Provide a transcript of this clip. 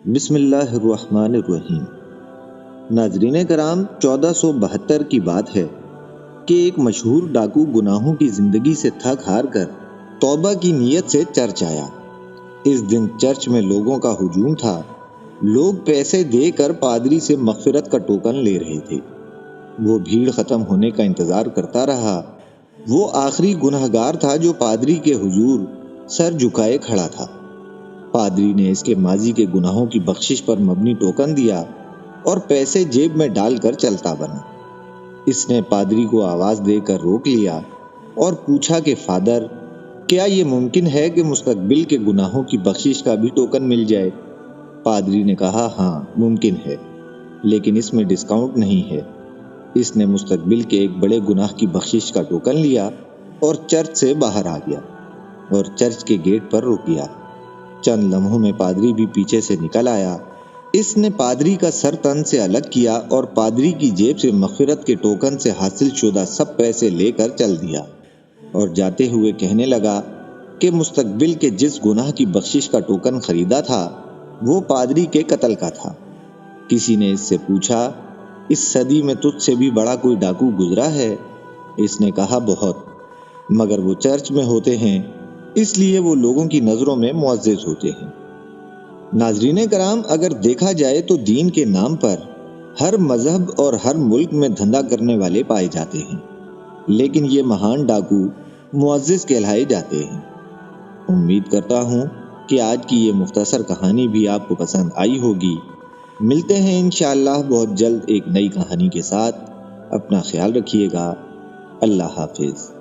بسم اللہ الرحمن الرحیم۔ ناظرین کرام، 1472 کی بات ہے کہ ایک مشہور ڈاکو گناہوں کی زندگی سے تھک ہار کر توبہ کی نیت سے چرچ آیا۔ اس دن چرچ میں لوگوں کا ہجوم تھا۔ لوگ پیسے دے کر پادری سے مغفرت کا ٹوکن لے رہے تھے۔ وہ بھیڑ ختم ہونے کا انتظار کرتا رہا۔ وہ آخری گنہگار تھا جو پادری کے حضور سر جھکائے کھڑا تھا۔ پادری نے اس کے ماضی کے گناہوں کی بخشش پر مبنی ٹوکن دیا اور پیسے جیب میں ڈال کر چلتا بنا۔ اس نے پادری کو آواز دے کر روک لیا اور پوچھا کہ فادر، کیا یہ ممکن ہے کہ مستقبل کے گناہوں کی بخشش کا بھی ٹوکن مل جائے؟ پادری نے کہا، ہاں ممکن ہے، لیکن اس میں ڈسکاؤنٹ نہیں ہے۔ اس نے مستقبل کے ایک بڑے گناہ کی بخشش کا ٹوکن لیا اور چرچ سے باہر آ گیا اور چرچ کے گیٹ پر رک گیا۔ چند لمحوں میں پادری بھی پیچھے سے نکل آیا۔ اس نے پادری کا سر تن سے الگ کیا اور پادری کی جیب سے مغفرت کے ٹوکن سے حاصل شدہ سب پیسے لے کر چل دیا اور جاتے ہوئے کہنے لگا کہ مستقبل کے جس گناہ کی بخشش کا ٹوکن خریدا تھا وہ پادری کے قتل کا تھا۔ کسی نے اس سے پوچھا، اس صدی میں تجھ سے بھی بڑا کوئی ڈاکو گزرا ہے؟ اس نے کہا، بہت، مگر وہ چرچ میں ہوتے ہیں، اس لیے وہ لوگوں کی نظروں میں معزز ہوتے ہیں۔ ناظرین کرام، اگر دیکھا جائے تو دین کے نام پر ہر مذہب اور ہر ملک میں دھندا کرنے والے پائے جاتے ہیں، لیکن یہ مہان ڈاکو معزز کہلائے جاتے ہیں۔ امید کرتا ہوں کہ آج کی یہ مختصر کہانی بھی آپ کو پسند آئی ہوگی۔ ملتے ہیں انشاءاللہ بہت جلد ایک نئی کہانی کے ساتھ۔ اپنا خیال رکھیے گا۔ اللہ حافظ۔